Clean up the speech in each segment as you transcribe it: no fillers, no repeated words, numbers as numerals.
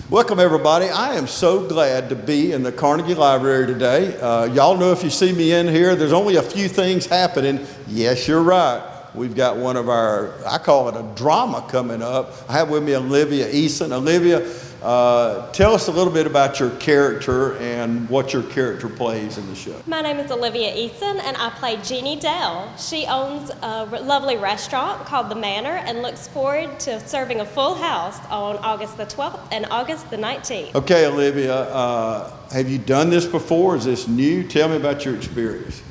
Welcome everybody. I am so glad to be in the Carnegie Library today. Y'all know if you see me in here, there's only a few things happening. Yes, you're right. We've got one of our, I call it a drama coming up. I have with me Olivia Eason. Olivia, tell us a little bit about your character and what your character plays in the show. My name is Olivia Eason, and I play Jeannie Dell. She owns a lovely restaurant called The Manor and looks forward to serving a full house on August the 12th and August the 19th. Okay, Olivia, have you done this before? Is this new? Tell me about your experience.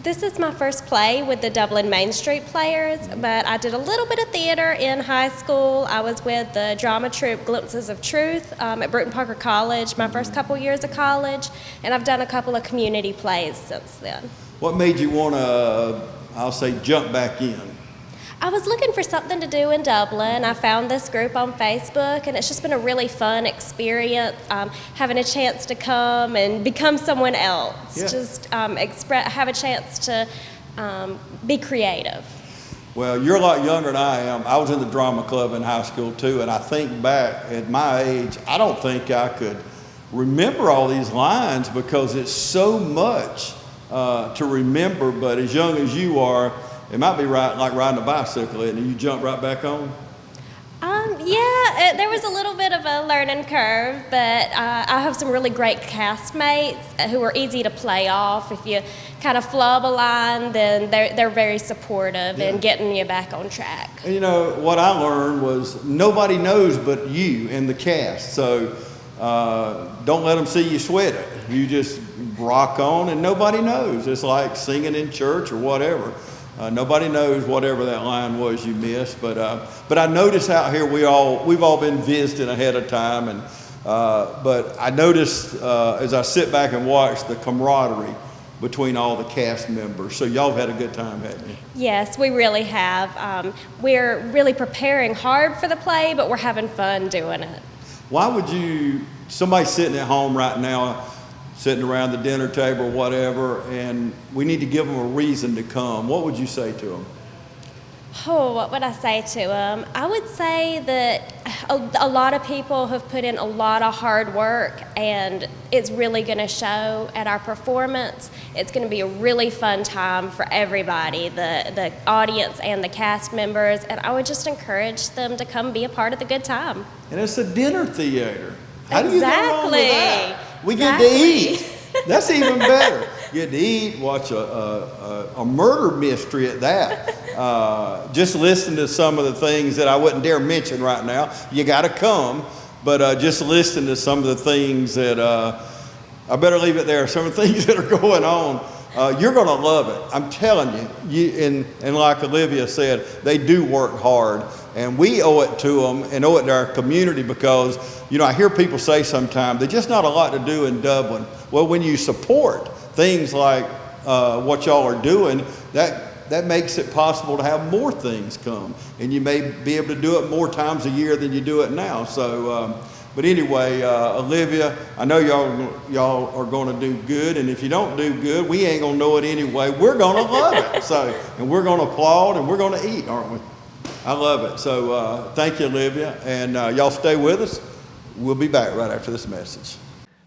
This is my first play with the Dublin Main Street Players, but I did a little bit of theater in high school. I was with the drama troupe Glimpses of Truth at Bruton Parker College, my first couple years of college, and I've done a couple of community plays since then. What made you want to, I'll say, jump back in? I was looking for something to do in Dublin. I found this group on Facebook, and it's just been a really fun experience, having a chance to come and become someone else. Yeah. Just have a chance to be creative. Well, you're a lot younger than I am. I was in the drama club in high school too, and I think back at my age, I don't think I could remember all these lines because it's so much to remember, but as young as you are, it might be like riding a bicycle, and you jump right back on. Yeah, there was a little bit of a learning curve, but I have some really great castmates who are easy to play off. If you kind of flub a line, then they're very supportive in getting you back on track. And you know, what I learned was nobody knows but you and the cast, so don't let them see you sweat it. You just rock on, and nobody knows. It's like singing in church or whatever. Nobody knows whatever that line was you missed, but I noticed out here we've all been visiting ahead of time, and but I noticed as I sit back and watch the camaraderie between all the cast members. So y'all have had a good time, haven't you? Yes, we really have. We're really preparing hard for the play, but we're having fun doing it. Why would somebody sitting at home right now, sitting around the dinner table or whatever, and we need to give them a reason to come, what would you say to them? Oh, what would I say to them? I would say that a lot of people have put in a lot of hard work, and it's really going to show at our performance. It's going to be a really fun time for everybody, the audience and the cast members, and I would just encourage them to come be a part of the good time. And it's a dinner theater. How Exactly. do you go wrong with that? We get to eat. That's even better. Get to eat, watch a murder mystery at that. Just listen to some of the things that I wouldn't dare mention right now. You got to come, but just listen to some of the things that I better leave it there. Some of the things that are going on. You're going to love it. I'm telling you. And like Olivia said, they do work hard. And we owe it to them and owe it to our community because, you know, I hear people say sometimes, there's just not a lot to do in Dublin. Well, when you support things like what y'all are doing, that makes it possible to have more things come. And you may be able to do it more times a year than you do it now. So, but anyway, Olivia, I know y'all are going to do good, and if you don't do good, we ain't going to know it anyway. We're going to love it. So, and we're going to applaud, and we're going to eat, aren't we? I love it. So thank you, Olivia, and y'all stay with us. We'll be back right after this message.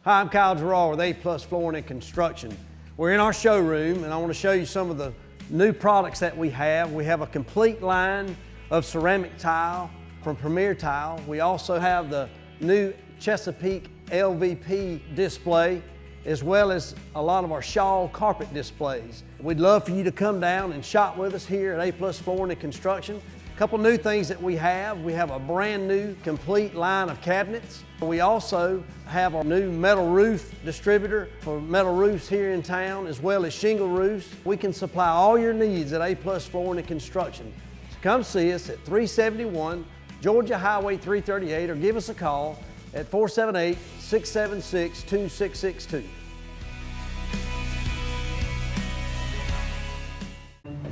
Hi, I'm Kyle Gerard with A+ Flooring and Construction. We're in our showroom, and I want to show you some of the new products that we have. We have a complete line of ceramic tile from Premier Tile. We also have the new Chesapeake LVP display, as well as a lot of our shawl carpet displays. We'd love for you to come down and shop with us here at A+ Flooring and Construction. A couple new things that we have a brand new complete line of cabinets. We also have our new metal roof distributor for metal roofs here in town, as well as shingle roofs. We can supply all your needs at A+ Flooring and Construction. So come see us at 371 Georgia Highway 338 or give us a call at 478-676-2662.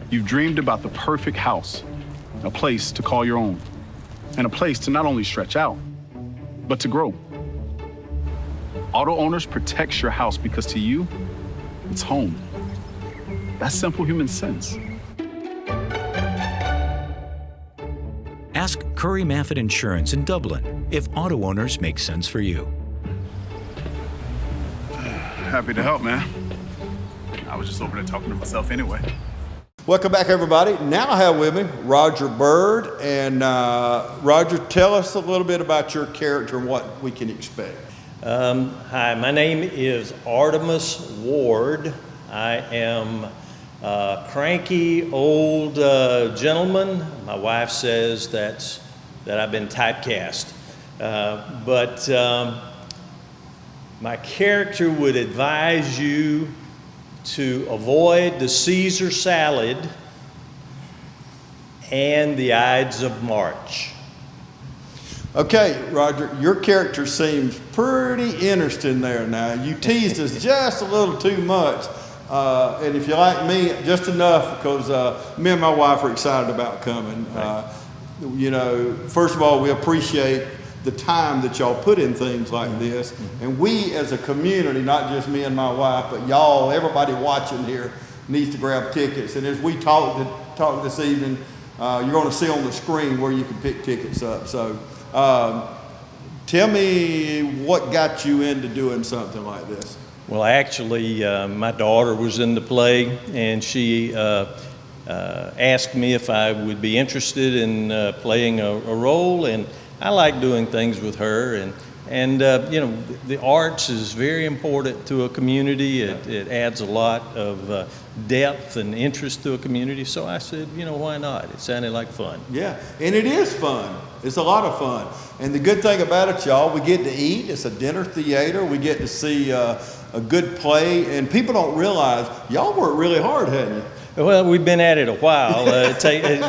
You've dreamed about the perfect house, a place to call your own, and a place to not only stretch out, but to grow. Auto Owners protects your house because to you, it's home. That's simple human sense. Ask Curry Maffett Insurance in Dublin, if auto owners make sense for you. Happy to help, man. I was just over there talking to myself anyway. Welcome back, everybody. Now I have with me Roger Bird. And Roger, tell us a little bit about your character and what we can expect. Hi, my name is Artemis Ward. I am a cranky old gentleman. My wife says that I've been typecast. But my character would advise you to avoid the Caesar salad and the Ides of March. Okay, Roger, your character seems pretty interesting there now. You teased us just a little too much. And if you're like me, just enough, because me and my wife are excited about coming. You know, first of all, we appreciate the time that y'all put in things like this. And we as a community, not just me and my wife, but y'all, everybody watching here needs to grab tickets. And as we talk this evening, you're going to see on the screen where you can pick tickets up. So tell me what got you into doing something like this. Well, actually, my daughter was in the play, and she asked me if I would be interested in playing a role, and I like doing things with her, and you know, the arts is very important to a community. It adds a lot of depth and interest to a community. So I said, you know, why not? It sounded like fun. Yeah, and it is fun. It's a lot of fun. And the good thing about it, y'all, we get to eat. It's a dinner theater. We get to see a good play, and people don't realize y'all worked really hard, hadn't you? Well, we've been at it a while.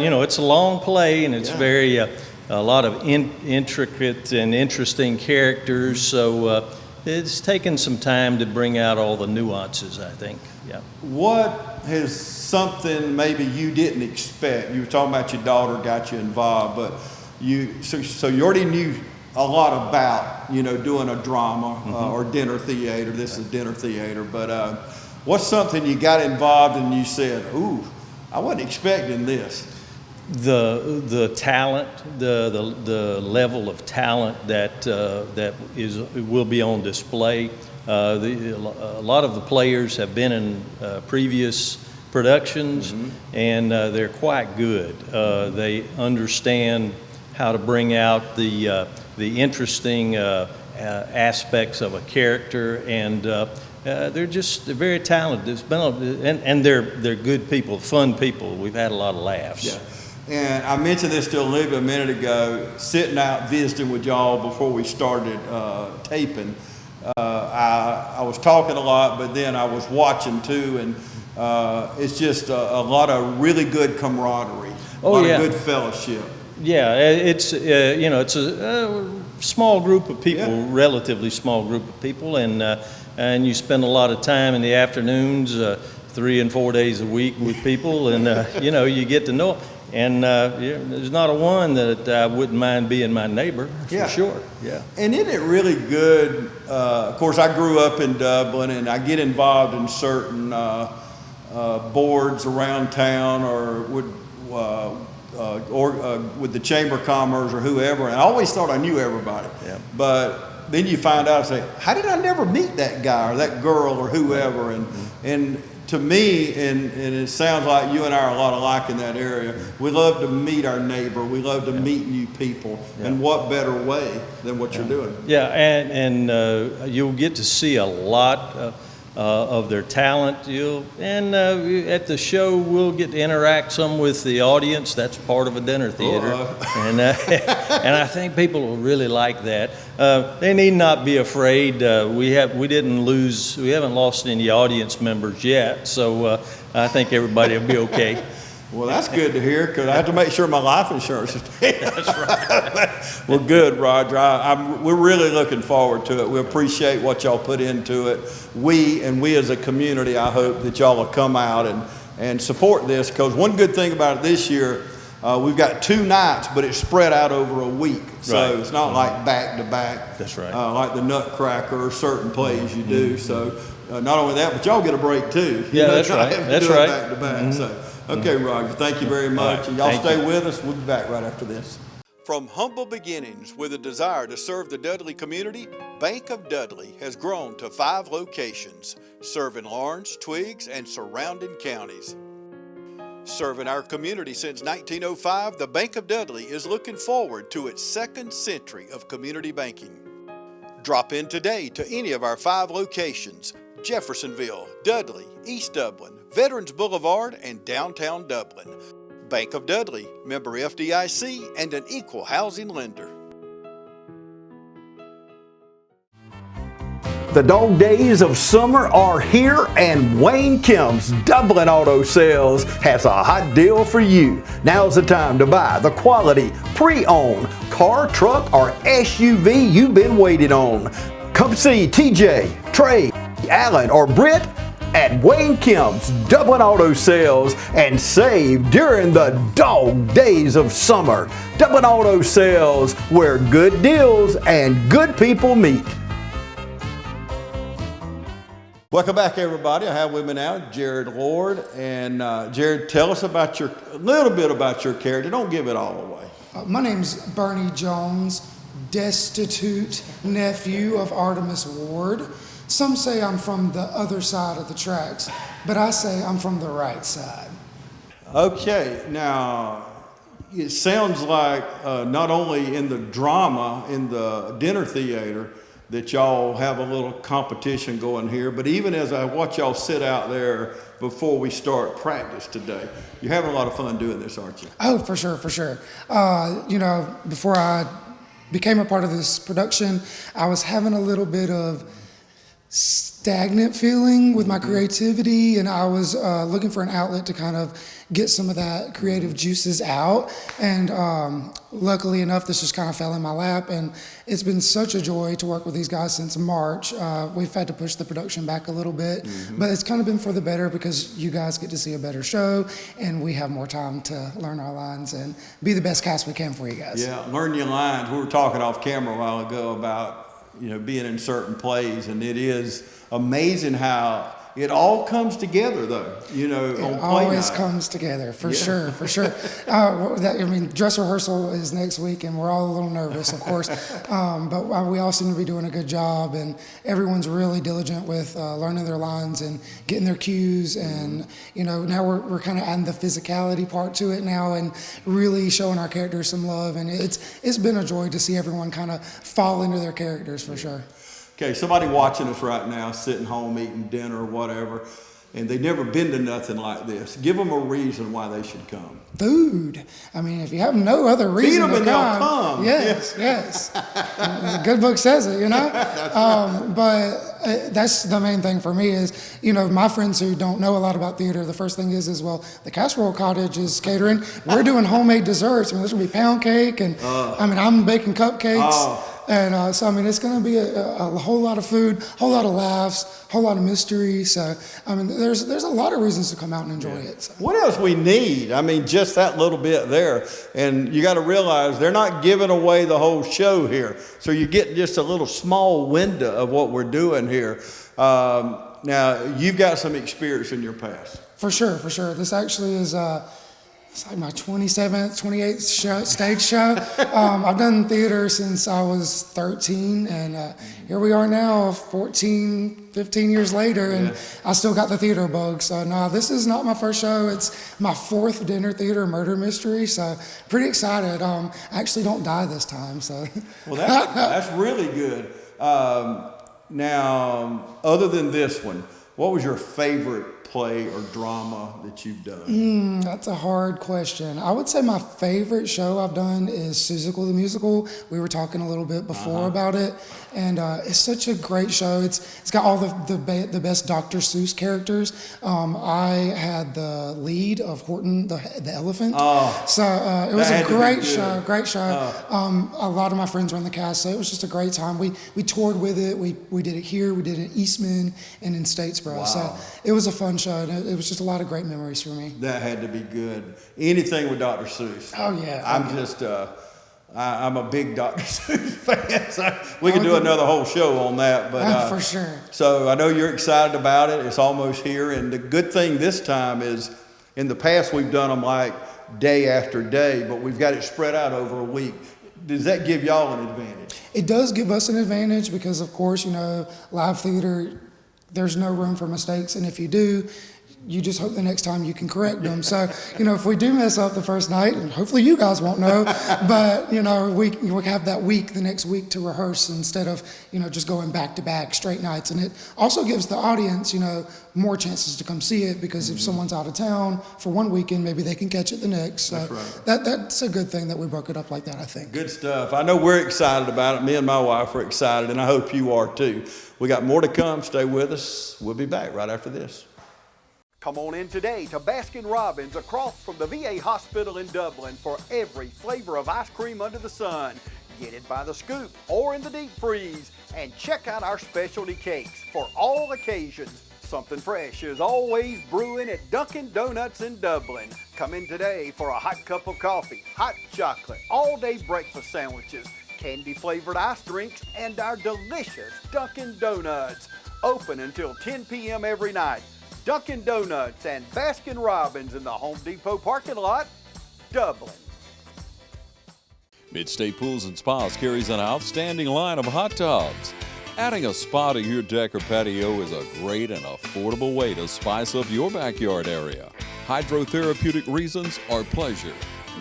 You know, it's a long play, and it's very a lot of intricate and interesting characters. So it's taken some time to bring out all the nuances, I think. Yeah. What has something maybe you didn't expect? You were talking about your daughter got you involved, but so you already knew a lot about, you know, doing a drama or dinner theater. This is dinner theater, but what's something you got involved and you said, ooh, I wasn't expecting this? The talent, the level of talent that will be on display. A lot of the players have been in previous productions, and they're quite good. They understand how to bring out the interesting aspects of a character, and they're very talented. It's been and they're good people, fun people. We've had a lot of laughs. Yeah. And I mentioned this to Olivia a minute ago, sitting out visiting with y'all before we started taping. I was talking a lot, but then I was watching too, and it's just a lot of really good camaraderie, a lot of good fellowship. Yeah, it's you know, it's a small group of people, relatively small group of people, and you spend a lot of time in the afternoons, 3 and 4 days a week with people, and you know, you get to know them. And there's not a one that I wouldn't mind being my neighbor, for sure. Yeah. And isn't it really good? Of course, I grew up in Dublin, and I get involved in certain boards around town, or with the Chamber of Commerce or whoever. And I always thought I knew everybody. Yeah. But then you find out, say, how did I never meet that guy or that girl or whoever? And to me, and it sounds like you and I are a lot alike in that area, we love to meet our neighbor. We love to meet new people. And what better way than what you're doing? Yeah, and you'll get to see a lot of their talent. At the show, we'll get to interact some with the audience. That's part of a dinner theater. And I think people will really like that. They need not be afraid. We haven't lost any audience members yet, so I think everybody will be okay. Well, that's good to hear, because I have to make sure my life insurance is paid. That's right. Well, good, Roger. We're really looking forward to it. We appreciate what y'all put into it. We as a community, I hope that y'all will come out and support this, because one good thing about it this year, we've got 2 nights, but it's spread out over a week. So it's not like back to back. That's right. Like the Nutcracker or certain plays you do. So not only that, but y'all get a break too. Yeah, that's right. That's right. Back to back. So. Okay, Roger, thank you very much. And y'all stay with us. We'll be back right after this. From humble beginnings with a desire to serve the Dudley community, Bank of Dudley has grown to 5 locations, serving Lawrence, Twiggs, and surrounding counties. Serving our community since 1905, the Bank of Dudley is looking forward to its 2nd century of community banking. Drop in today to any of our 5 locations: Jeffersonville, Dudley, East Dublin, Veterans Boulevard, and downtown Dublin. Bank of Dudley, member FDIC, and an equal housing lender. The dog days of summer are here, and Wayne Kemp's Dublin Auto Sales has a hot deal for you. Now's the time to buy the quality pre-owned car, truck, or SUV you've been waiting on. Come see TJ, Trey, Alan, or Britt at Wayne Kemp's Dublin Auto Sales and save during the dog days of summer. Dublin Auto Sales, where good deals and good people meet. Welcome back, everybody. I have with me now Jared Ward. And Jared, tell us about a little bit about your character. Don't give it all away. My name's Bernie Jones, destitute nephew of Artemis Ward. Some say I'm from the other side of the tracks, but I say I'm from the right side. Okay, now it sounds like not only in the drama, in the dinner theater, that y'all have a little competition going here, but even as I watch y'all sit out there before we start practice today, you're having a lot of fun doing this, aren't you? Oh, for sure, for sure. Before I became a part of this production, I was having a little bit of stagnant feeling with my creativity, and I was looking for an outlet to kind of get some of that creative juices out, and luckily enough this just kind of fell in my lap, and it's been such a joy to work with these guys since March. We've had to push the production back a little bit, but it's kind of been for the better because you guys get to see a better show and we have more time to learn our lines and be the best cast we can for you guys. Yeah, learn your lines. We were talking off camera a while ago about being in certain plays, and it is amazing how it all comes together, though. It on play always night. comes together, for sure. Dress rehearsal is next week, and we're all a little nervous, of course, but we all seem to be doing a good job, and everyone's really diligent with learning their lines and getting their cues, and now we're kind of adding the physicality part to it now, and really showing our characters some love, and it's been a joy to see everyone kind of fall into their characters, for sure. Okay, somebody watching us right now, sitting home eating dinner or whatever, and they've never been to nothing like this. Give them a reason why they should come. Food. I mean, if you have no other reason Feed them to and they'll come. Yes. The good book says it, But that's the main thing for me is, my friends who don't know a lot about theater, the first thing is well, the Casserole Cottage is catering. We're doing homemade desserts. There's going to be pound cake, and I'm baking cupcakes. And it's going to be a whole lot of food, whole lot of laughs, whole lot of mystery. So, there's a lot of reasons to come out and enjoy it. So. What else we need? Just that little bit there. And you got to realize they're not giving away the whole show here. So you get just a little small window of what we're doing here. Now, you've got some experience in your past. For sure. This actually is... it's like my 27th, 28th stage show. I've done theater since I was 13, and here we are now, 14, 15 years later, and I still got the theater bug. So no, this is not my first show. It's my 4th dinner theater murder mystery, so pretty excited. I actually don't die this time, so. Well, that's really good. Now, other than this one, what was your favorite play or drama that you've done? That's a hard question. I would say my favorite show I've done is Seussical the Musical. We were talking a little bit before about it, and it's such a great show. It's got all the best Dr. Seuss characters. I had the lead of Horton the elephant, so it was a great show. A lot of my friends were in the cast, so it was just a great time. We toured with it. We did it here. We did it in Eastman and in Statesboro. Wow. So it was a fun show. And it was just a lot of great memories for me. That had to be good. Anything with Dr. Seuss. Oh, yeah. I'm a big Dr. Seuss fan. So we could do another whole show on that. But for sure. So I know you're excited about it. It's almost here. And the good thing this time is, in the past we've done them like day after day, but we've got it spread out over a week. does that give y'all an advantage? It does give us an advantage because, of course, live theater, there's no room for mistakes. And if you do, you just hope the next time you can correct them. So, if we do mess up the first night, and hopefully you guys won't know, but, we have that week, the next week to rehearse instead of, just going back to back straight nights. And it also gives the audience, more chances to come see it because if someone's out of town for one weekend, maybe they can catch it the next. So that's a good thing that we broke it up like that, I think. Good stuff. I know we're excited about it. Me and my wife are excited, and I hope you are too. We got more to come. Stay with us. We'll be back right after this. Come on in today to Baskin-Robbins across from the VA hospital in Dublin for every flavor of ice cream under the sun. Get it by the scoop or in the deep freeze. And check out our specialty cakes for all occasions. Something fresh is always brewing at Dunkin' Donuts in Dublin. Come in today for a hot cup of coffee, hot chocolate, all-day breakfast sandwiches, candy-flavored ice drinks, and our delicious Dunkin' Donuts. Open until 10 p.m. every night. Dunkin' Donuts and Baskin-Robbins in the Home Depot parking lot, Dublin. Midstate Pools and Spas carries an outstanding line of hot tubs. Adding a spa to your deck or patio is a great and affordable way to spice up your backyard area. Hydrotherapeutic reasons or pleasure,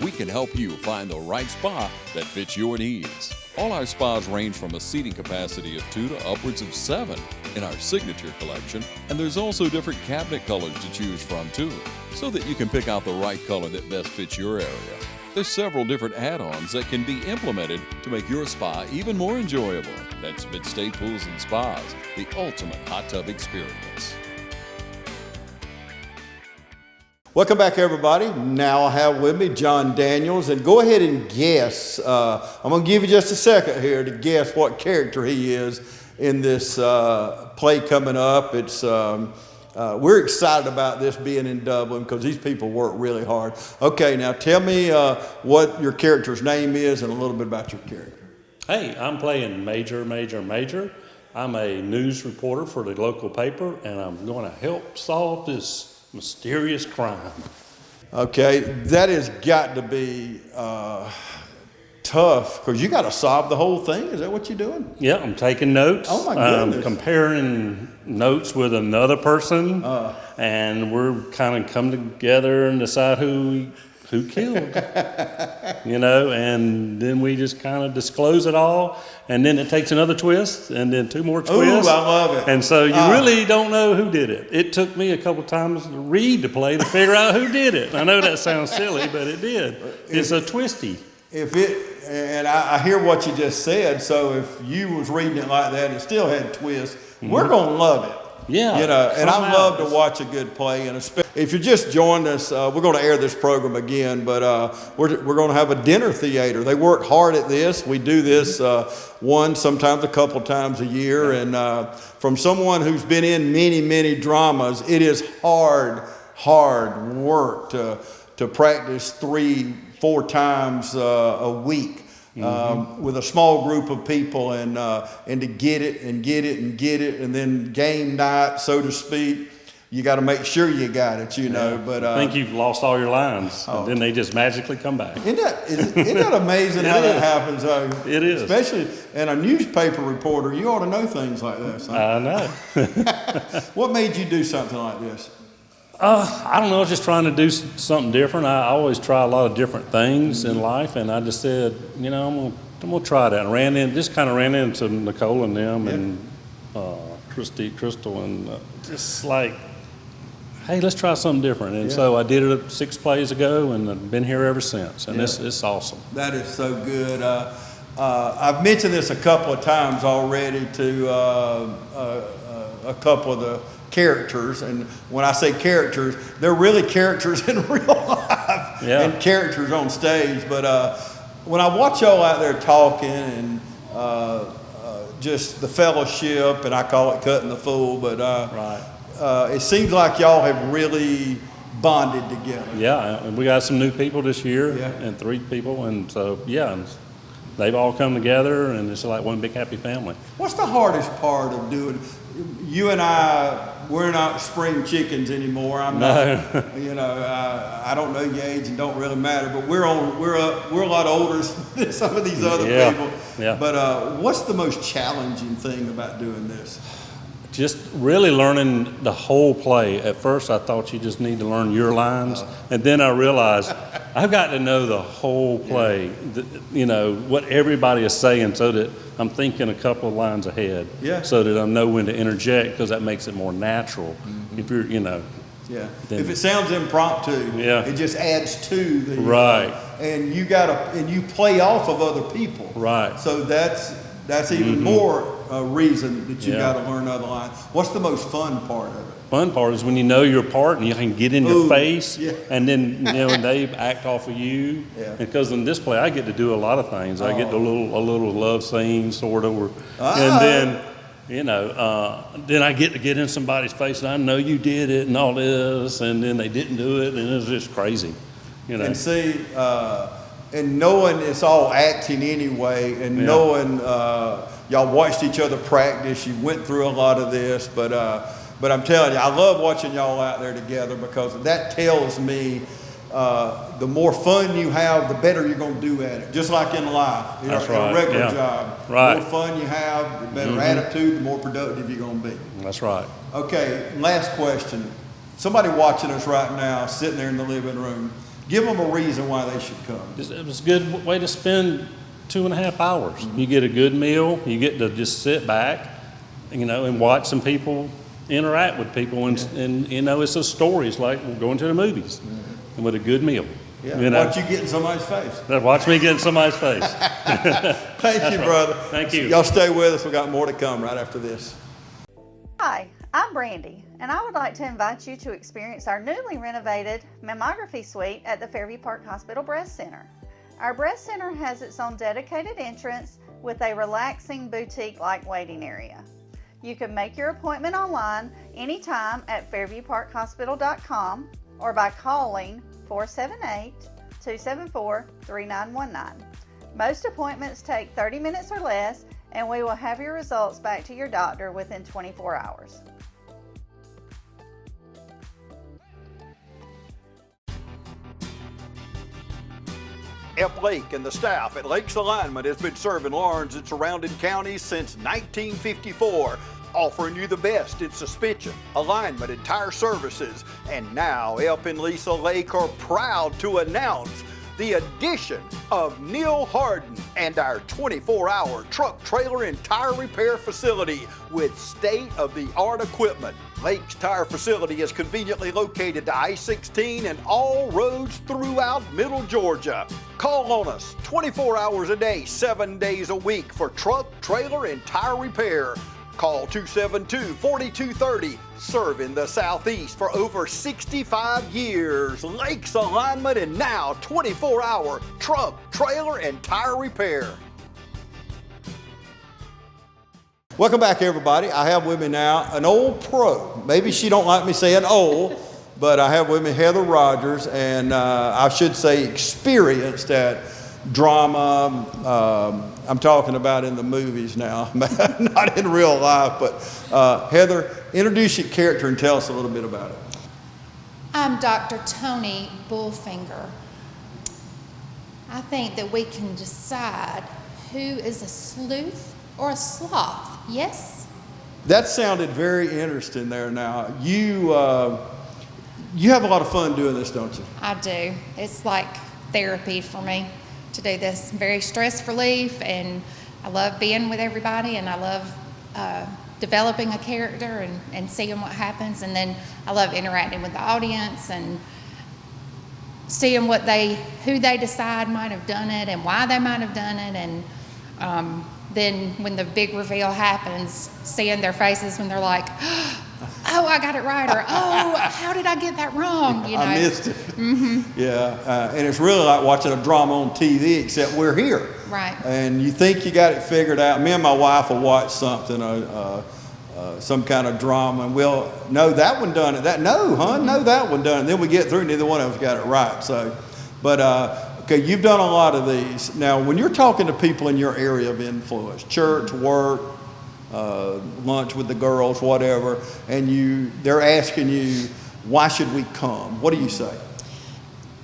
we can help you find the right spa that fits your needs. All our spas range from a seating capacity of 2 to upwards of 7 in our signature collection, and there's also different cabinet colors to choose from too, so that you can pick out the right color that best fits your area. There's several different add-ons that can be implemented to make your spa even more enjoyable. That's Midstate Pools and Spas, the ultimate hot tub experience. Welcome back, everybody. Now I have with me John Daniels, and go ahead and guess. I'm going to give you just a second here to guess what character he is in this play coming up. It's we're excited about this being in Dublin because these people work really hard. Okay, now tell me what your character's name is and a little bit about your character. Hey, I'm playing Major. I'm a news reporter for the local paper, and I'm going to help solve this mysterious crime. Okay, that has got to be tough because you got to solve the whole thing. Is that what you're doing? Yeah, I'm taking notes. Oh my goodness! I'm comparing notes with another person, and we're kind of come together and decide who killed. And then we just kind of disclose it all, and then it takes another twist, and then 2 more twists. Ooh, I love it. And so you really don't know who did it. It took me a couple times to read the play to figure out who did it. I know that sounds silly, but it did. It's a twisty. And I hear what you just said, so if you was reading it like that and it still had twists, we're going to love it. Yeah. And I love to watch a good play, and especially if you just joined us, we're going to air this program again, but we're going to have a dinner theater. They work hard at this. We do this sometimes a couple times a year, and from someone who's been in many, many dramas, it is hard work to practice 3-4 times a week. With a small group of people and to get it, and then game night, so to speak, you got to make sure you got it, But I think you've lost all your lines, and then they just magically come back. Isn't that amazing how that happens? It is, especially in a newspaper reporter. You ought to know things like this. Huh? I know. What made you do something like this? I don't know. I was just trying to do something different. I always try a lot of different things in life, and I just said, I'm gonna try that. And just kind of ran into Nicole and them, and Crystal, and just like, hey, let's try something different. And so I did it 6 plays ago, and I've been here ever since. And it's awesome. That is so good. I've mentioned this a couple of times already to a couple of the characters, and when I say characters, they're really characters in real life and characters on stage. But when I watch y'all out there talking and just the fellowship, and I call it cutting the fool, but it seems like y'all have really bonded together. Yeah, and we got some new people this year, and 3 people, and so they've all come together, and it's like one big happy family. What's the hardest part of doing? You and I, we're not spring chickens anymore. I'm not. You know, I don't know your age and don't really matter. But we're a lot older than some of these other people. Yeah. But what's the most challenging thing about doing this? Just really learning the whole play. At first, I thought you just need to learn your lines, and then I realized I've got to know the whole play. You know what everybody is saying, so that I'm thinking a couple of lines ahead. Yeah. So that I know when to interject, because that makes it more natural. If you're, you know. Yeah. If it sounds impromptu, it just adds to the and you play off of other people. Right. So that's even more reason that you got to learn other lines. What's the most fun part of it? Fun part is when you know your part and you can get in your face, and then when they act off of you. Yeah. Because in this play, I get to do a lot of things. I get a little love scene, sort of, and then. Then I get to get in somebody's face and I know you did it and all this, and then they didn't do it, and it's just crazy, And see, and knowing it's all acting anyway, and knowing y'all watched each other practice, you went through a lot of this, but I'm telling you, I love watching y'all out there together, because that tells me the more fun you have, the better you're going to do at it. Just like in life, That's in a regular yeah. job. Right. The more fun you have, the better attitude, the more productive you're going to be. That's right. Okay, last question. Somebody watching us right now, sitting there in the living room, give them a reason why they should come. It was a good way to spend 2.5 hours. You get a good meal. You get to just sit back, and watch some people interact with people, and it's a story. It's like going to the movies. And with a good meal. Yeah. Watch you get in somebody's face. Watch me get in somebody's face. Thank you, brother. Thank you. Y'all stay with us. We got more to come right after this. Hi, I'm Brandy, and I would like to invite you to experience our newly renovated mammography suite at the Fairview Park Hospital Breast Center. Our breast center has its own dedicated entrance with a relaxing boutique-like waiting area. You can make your appointment online anytime at fairviewparkhospital.com or by calling 478-274-3919. Most appointments take 30 minutes or less, and we will have your results back to your doctor within 24 hours. F. Lake and the staff at Lakes Alignment has been serving Lawrence and surrounding counties since 1954. Offering you the best in suspension, alignment, and tire services. And now, Elp and Lisa Lake are proud to announce the addition of Neil Harden and our 24-hour truck, trailer, and tire repair facility with state-of-the-art equipment. Lake's tire facility is conveniently located to I-16 and all roads throughout Middle Georgia. Call on us 24 hours a day, 7 days a week for truck, trailer, and tire repair. Call 272-4230, serving the Southeast for over 65 years. Lakes Alignment, and now 24-hour truck, trailer, and tire repair. Welcome back, everybody. I have with me now an old pro. Maybe she don't like me saying old, but I have with me Heather Rogers, and I should say experienced at drama. I'm talking about in the movies now, not in real life. But Heather, introduce your character and tell us a little bit about it. I'm Dr. Tony Bullfinger. I think that we can decide who is a sleuth or a sloth. Yes? That sounded very interesting there. Now, you have a lot of fun doing this, don't you? I do. It's like therapy for me to do this. Very stress relief, and I love being with everybody, and I love developing a character and seeing what happens, and then I love interacting with the audience and seeing who they decide might have done it and why they might have done it, and then when the big reveal happens, seeing their faces when they're like, oh, I got it right, or oh, how did I get that wrong? You know? I missed it. Mm-hmm. Yeah, and it's really like watching a drama on TV, except we're here. Right. And you think you got it figured out. Me and my wife will watch something, some kind of drama, and we'll know that one done it. No, that one done it. And then we get through, and neither one of us got it right. So, but Okay, you've done a lot of these. Now, when you're talking to people in your area of influence, church, work, lunch with the girls, whatever, and they're asking you, why should we come? What do you say?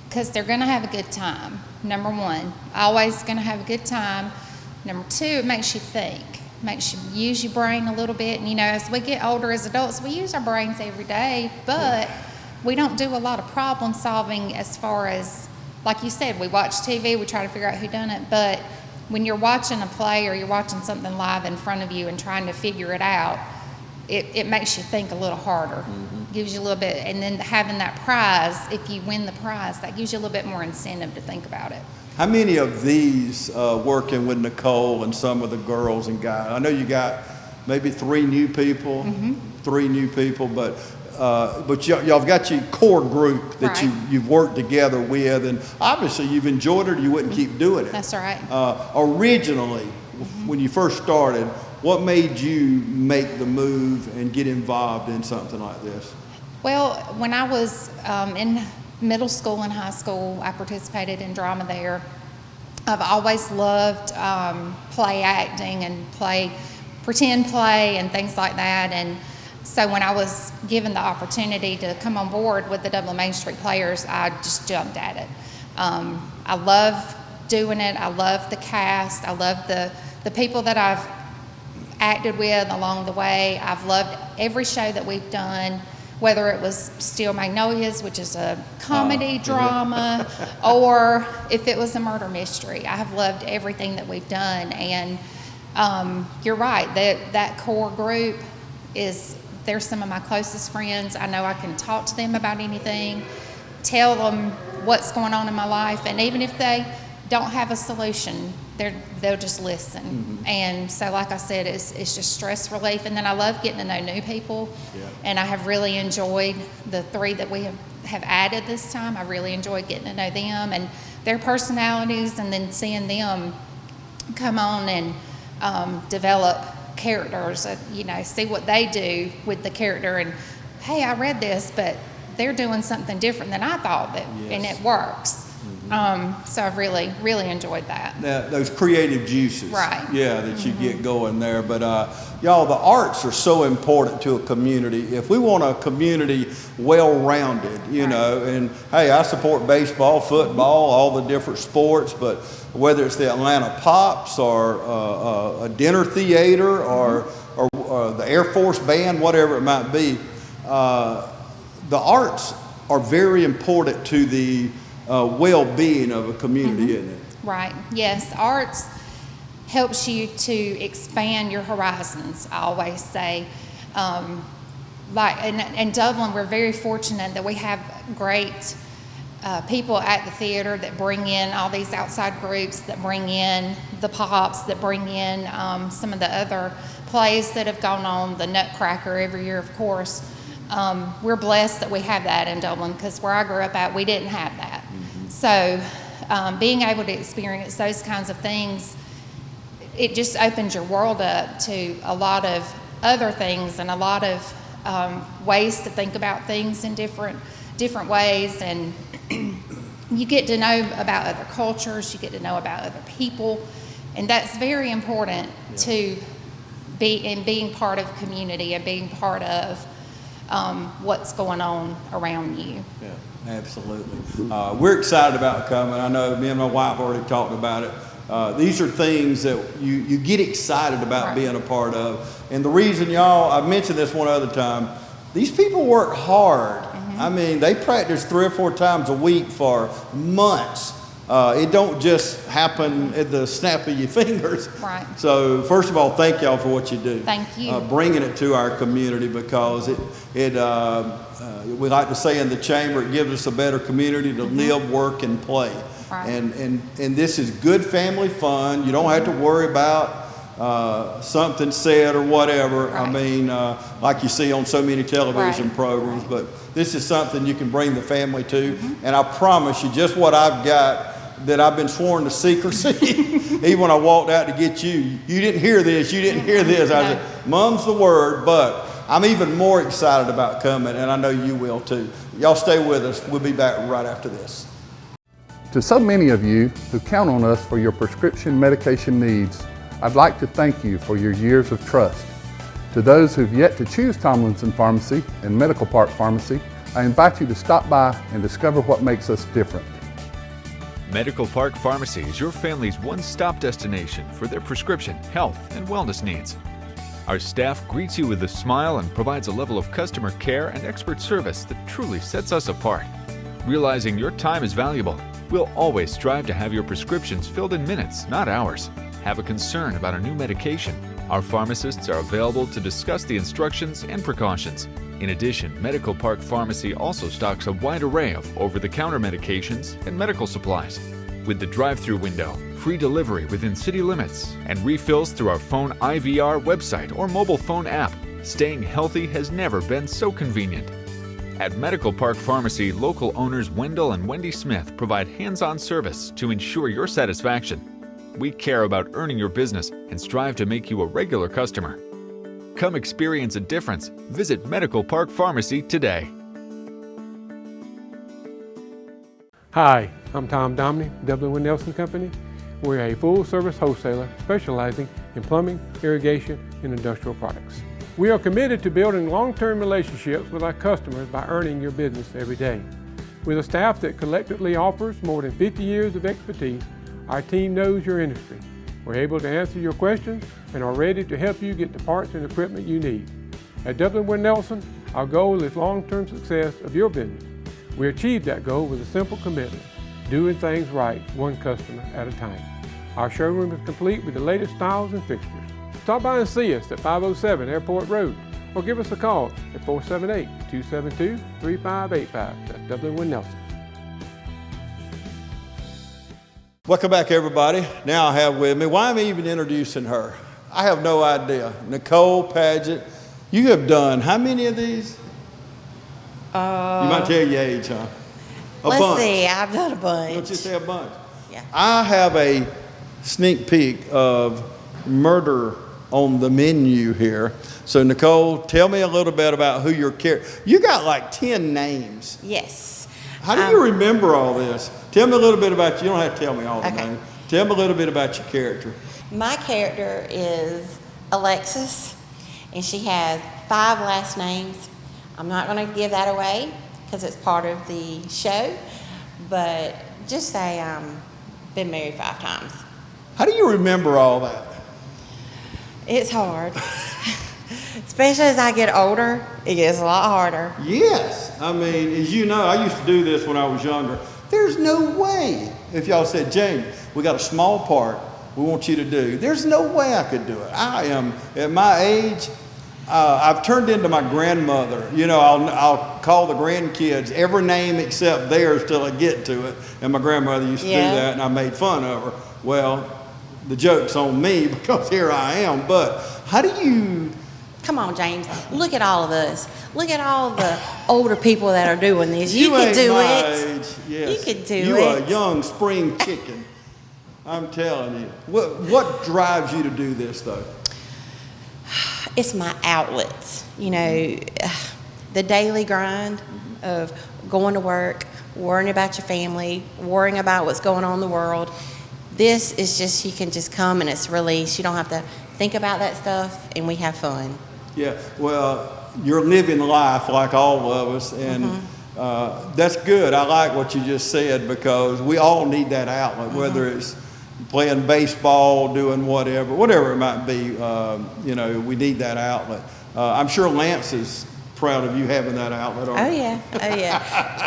Because they're going to have a good time. Number one, always going to have a good time. Number two, it makes you think. Makes you use your brain a little bit. And you know, as we get older as adults, we use our brains every day, but we don't do a lot of problem solving as far as, like you said, we watch TV, we try to figure out who done it, but when you're watching a play or you're watching something live in front of you and trying to figure it out, it makes you think a little harder. Gives you a little bit, and then having that prize, if you win the prize, that gives you a little bit more incentive to think about it. How many of these working with Nicole and some of the girls and guys? I know you got maybe 3 new people, but y'all have got your core group that you've worked together with, and obviously you've enjoyed it or you wouldn't keep doing it. That's right. Originally, when you first started, what made you make the move and get involved in something like this? Well, when I was in middle school and high school, I participated in drama there. I've always loved play acting and pretend play and things like that. And so when I was given the opportunity to come on board with the Dublin Main Street Players, I just jumped at it. I love doing it. I love the cast. I love the people that I've acted with along the way. I've loved every show that we've done, whether it was Steel Magnolias, which is a comedy drama, or if it was a murder mystery. I have loved everything that we've done. And you're right, that core group they're some of my closest friends. I know I can talk to them about anything, tell them what's going on in my life, and even if they don't have a solution, they'll just listen. And so, like I said, it's just stress relief. And then I love getting to know new people. And I have really enjoyed the 3 that we have added this time. I really enjoyed getting to know them and their personalities, and then seeing them come on and develop characters, see what they do with the character. And hey, I read this, but they're doing something different than I thought, and it works. So I've really, really enjoyed that. Now, those creative juices. Right. Yeah, that you get going there. But y'all, the arts are so important to a community. If we want a community well-rounded, you know, and hey, I support baseball, football, all the different sports, but whether it's the Atlanta Pops or a dinner theater or the Air Force Band, whatever it might be, the arts are very important to the well-being of a community, isn't it? Right. Yes. Arts helps you to expand your horizons, I always say. In Dublin, we're very fortunate that we have great people at the theater that bring in all these outside groups, that bring in the Pops, that bring in some of the other plays that have gone on, the Nutcracker every year, of course. We're blessed that we have that in Dublin, because where I grew up at, we didn't have that. So being able to experience those kinds of things, it just opens your world up to a lot of other things and a lot of ways to think about things in different ways. And you get to know about other cultures, you get to know about other people, and that's very important to being part of community and being part of what's going on around you. Yeah, absolutely. We're excited about coming. I know me and my wife already talked about it. These are things that you get excited about being a part of. And the reason, y'all, I mentioned this one other time, these people work hard. I mean, they practice 3 or 4 times a week for months. It don't just happen at the snap of your fingers. Right. So first of all, thank y'all for what you do. Thank you. Bringing it to our community, because we like to say in the chamber, it gives us a better community to live, work, and play. Right. And this is good family fun. You don't have to worry about something said or whatever. Right. I mean, like you see on so many television programs, but this is something you can bring the family to. And I promise you, just what I've got, that I've been sworn to secrecy. Even when I walked out to get you, you didn't hear this, you didn't hear this. I said, Mum's the word, but I'm even more excited about coming, and I know you will too. Y'all stay with us. We'll be back right after this. To so many of you who count on us for your prescription medication needs, I'd like to thank you for your years of trust. To those who've yet to choose Tomlinson Pharmacy and Medical Park Pharmacy, I invite you to stop by and discover what makes us different. Medical Park Pharmacy is your family's one-stop destination for their prescription, health, and wellness needs. Our staff greets you with a smile and provides a level of customer care and expert service that truly sets us apart. Realizing your time is valuable, we'll always strive to have your prescriptions filled in minutes, not hours. Have a concern about a new medication? Our pharmacists are available to discuss the instructions and precautions. In addition, Medical Park Pharmacy also stocks a wide array of over-the-counter medications and medical supplies. With the drive-through window, free delivery within city limits, and refills through our phone IVR website or mobile phone app, staying healthy has never been so convenient. At Medical Park Pharmacy, local owners Wendell and Wendy Smith provide hands-on service to ensure your satisfaction. We care about earning your business and strive to make you a regular customer. Come experience a difference. Visit Medical Park Pharmacy today. Hi, I'm Tom Domney, W. Nelson Company. We're a full-service wholesaler specializing in plumbing, irrigation, and industrial products. We are committed to building long-term relationships with our customers by earning your business every day. With a staff that collectively offers more than 50 years of expertise, our team knows your industry. We're able to answer your questions and are ready to help you get the parts and equipment you need. At W. Nelson, our goal is long-term success of your business. We achieve that goal with a simple commitment, doing things right, one customer at a time. Our showroom is complete with the latest styles and fixtures. Stop by and see us at 507 Airport Road or give us a call at 478-272-3585. That's W. Nelson. Welcome back, everybody. Now I have with me, why am I even introducing her? I have no idea. Nicole Paget, you have done how many of these? You might tell your age, huh? Let's see, I've done a bunch. Don't you say a bunch? Yeah. I have a sneak peek of murder on the menu here. So Nicole, tell me a little bit about who your character, you got like 10 names. Yes. How do you remember all this? Tell me a little bit about you. You don't have to tell me all the names. Tell me a little bit about your character. My character is Alexis, and she has 5 last names. I'm not going to give that away because it's part of the show, but just say been married 5 times. How do you remember all that? It's hard. Especially as I get older, it gets a lot harder. Yes. I mean, as you know, I used to do this when I was younger. There's no way. If y'all said, James, we got a small part we want you to do. There's no way I could do it. I am, at my age, I've turned into my grandmother. You know, I'll call the grandkids every name except theirs till I get to it. And my grandmother used to do that, and I made fun of her. Well, the joke's on me because here I am. But how do you... Come on, James. Look at all of us. Look at all the older people that are doing this. You can do it. Yes. You can do you it. You are a young spring chicken. I'm telling you. What drives you to do this, though? It's my outlets. You know, the daily grind of going to work, worrying about your family, worrying about what's going on in the world. This is just, you can just come and it's released. You don't have to think about that stuff, and we have fun. Yeah, well, you're living life like all of us, and that's good. I like what you just said because we all need that outlet, whether it's playing baseball, doing whatever it might be. You know, we need that outlet. I'm sure Lance is proud of you having that outlet. Oh yeah.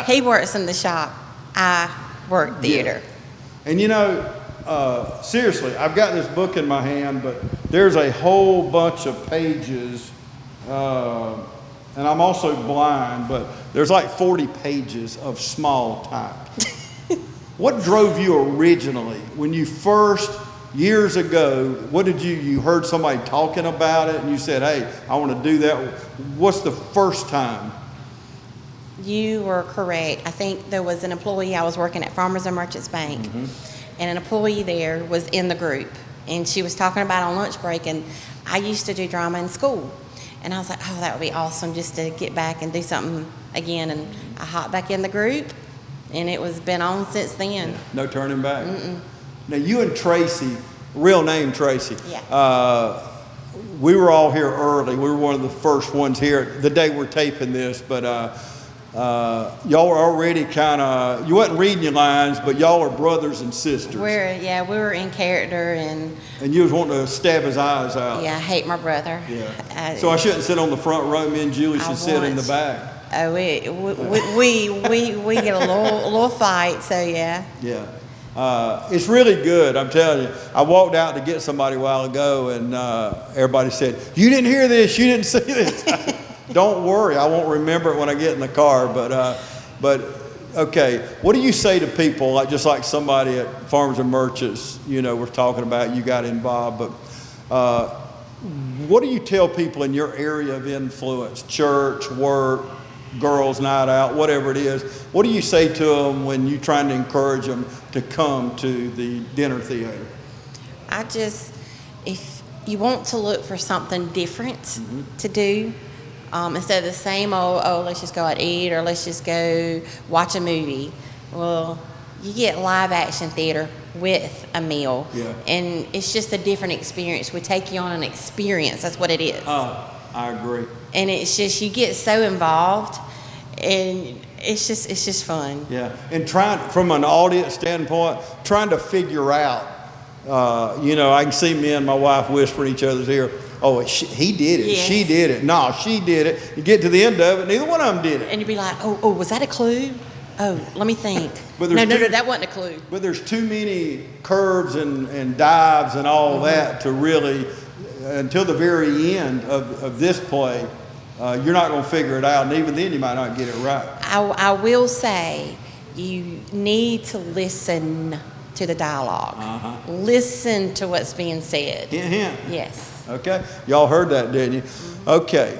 He works in the shop. I work theater. Yeah. And you know, seriously, I've got this book in my hand, but there's a whole bunch of pages, and I'm also blind, but there's like 40 pages of small type. What drove you originally when you first, years ago, what did you heard somebody talking about it and you said, hey, I want to do that? What's the first time? You were correct. I think there was an employee, I was working at Farmers and Merchants Bank, and an employee there was in the group, and she was talking about on lunch break, and I used to do drama in school, and I was like, oh, that would be awesome just to get back and do something again, and I hopped back in the group, and it was been on since then. No turning back. Now you and Tracy, real name Tracy. Yeah. We were all here early. We were one of the first ones here the day we're taping this, but y'all were already kind of, you wasn't reading your lines, but y'all are brothers and sisters. We were in character, and you was wanting to stab his eyes out. yeah, I hate my brother. Yeah. So I shouldn't sit on the front row. Me and Julie should sit in the back. Oh, we get a little fight, so yeah. Yeah. It's really good, I'm telling you. I walked out to get somebody a while ago, and everybody said, "You didn't hear this, you didn't see this." Don't worry, I won't remember it when I get in the car. But okay, what do you say to people, just like somebody at Farmers and Merchants, we're talking about, you got involved, but what do you tell people in your area of influence, church, work, girls' night out, whatever it is? What do you say to them when you're trying to encourage them to come to the dinner theater? If you want to look for something different to do, instead of the same old, let's just go out to eat, or let's just go watch a movie. Well, you get live action theater with a meal. Yeah. And it's just a different experience. We take you on an experience. That's what it is. Oh, I agree. And it's just, you get so involved, and it's just fun. Yeah. And from an audience standpoint, trying to figure out, I can see me and my wife whispering each other's ear, "Oh, he did it. Yes. She did it. No, she did it." You get to the end of it, neither one of them did it. And you'd be like, oh, was that a clue? Oh, let me think. But No, that wasn't a clue. But there's too many curves and dives and all that to really, until the very end of this play, you're not going to figure it out. And even then, you might not get it right. I will say, you need to listen to the dialogue. Listen to what's being said. Hint, hint. Yes. Okay. Y'all heard that, didn't you? Okay.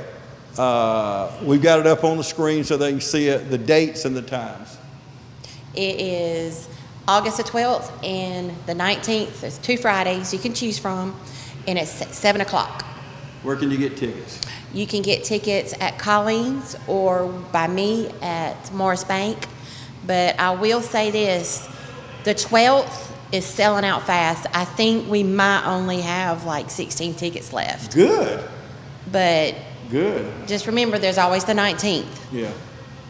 We've got it up on the screen so they can see it, the dates and the times. It is August the 12th and the 19th. There's 2 Fridays you can choose from, and it's at 7 o'clock. Where can you get tickets? You can get tickets at Colleen's or by me at Morris Bank. But I will say this, the 12th is selling out fast. I think we might only have like 16 tickets left. Good. But good. Just remember, there's always the 19th. Yeah.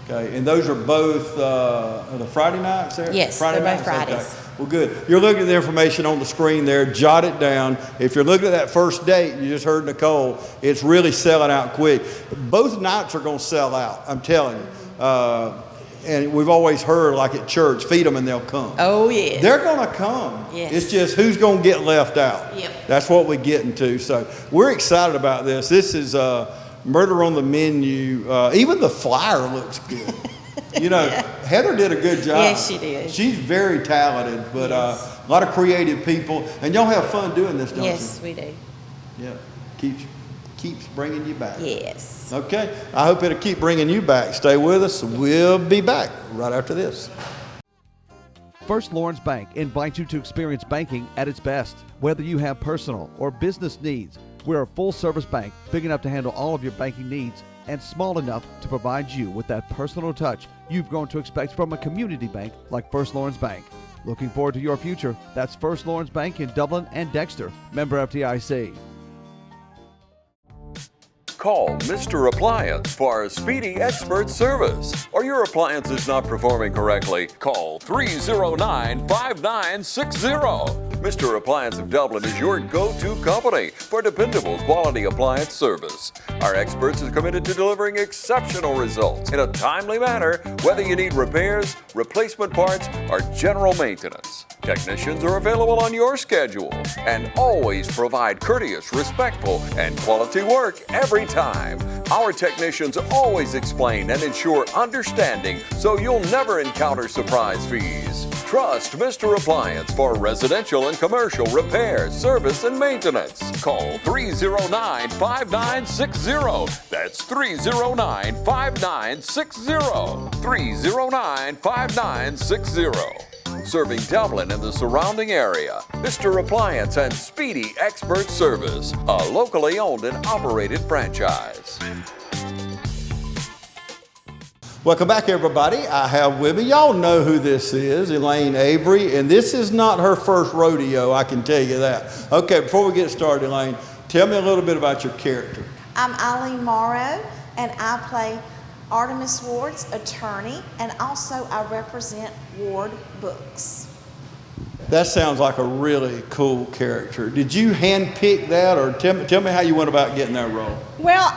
Okay. And those are both the Friday nights there? Yes, Friday they're both nights? Fridays. Okay. Well, good. You're looking at the information on the screen there. Jot it down. If you're looking at that first date, you just heard Nicole, it's really selling out quick. Both nights are going to sell out, I'm telling you. And we've always heard, like at church, feed them and they'll come. Oh, yes. They're going to come. Yes. It's just who's going to get left out. Yep. That's what we're getting to. So we're excited about this. This is Murder on the Menu. Even the flyer looks good. Heather did a good job. Yes, she did. She's very talented, but a lot of creative people. And y'all have fun doing this, don't you? Yes, we do. Yeah. Keeps bringing you back. Yes. Okay. I hope it'll keep bringing you back. Stay with us. We'll be back right after this. First Lawrence Bank invites you to experience banking at its best. Whether you have personal or business needs, we're a full-service bank big enough to handle all of your banking needs and small enough to provide you with that personal touch you've grown to expect from a community bank like First Lawrence Bank. Looking forward to your future? That's First Lawrence Bank in Dublin and Dexter. Member FDIC. Call Mr. Appliance for a speedy expert service. Are your appliances not performing correctly? Call 309-5960. Mr. Appliance of Dublin is your go-to company for dependable quality appliance service. Our experts are committed to delivering exceptional results in a timely manner, whether you need repairs, replacement parts, or general maintenance. Technicians are available on your schedule and always provide courteous, respectful, and quality work every time. Our technicians always explain and ensure understanding so you'll never encounter surprise fees. Trust Mr. Appliance for residential and commercial repair, service, and maintenance. Call 309-5960. That's 309-5960. 309-5960. Serving Dublin and the surrounding area. Mr. Appliance and Speedy Expert Service, a locally owned and operated franchise. Welcome back, everybody. I have with me, y'all know who this is, Elaine Avery, and this is not her first rodeo, I can tell you that. Okay, before we get started, Elaine, tell me a little bit about your character. I'm Eileen Morrow, and I play Artemis Ward's attorney, and also I represent Ward Books. That sounds like a really cool character. Did you handpick that, or tell me how you went about getting that role? Well,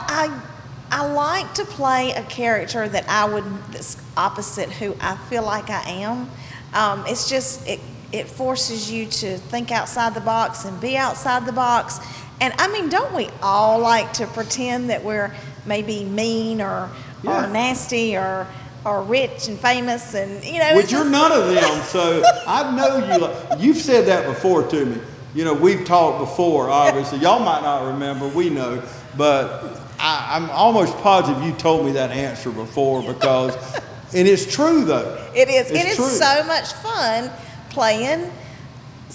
I like to play a character that's opposite who I feel like I am. It's just, it forces you to think outside the box and be outside the box. And I mean, don't we all like to pretend that we're maybe mean or nasty or rich and famous and, you know. But you're none of them, so I know you've said that before to me. You know, we've talked before, obviously. Y'all might not remember, we know, but I'm almost positive you told me that answer before because, and it's true though. It is. It's true. So much fun playing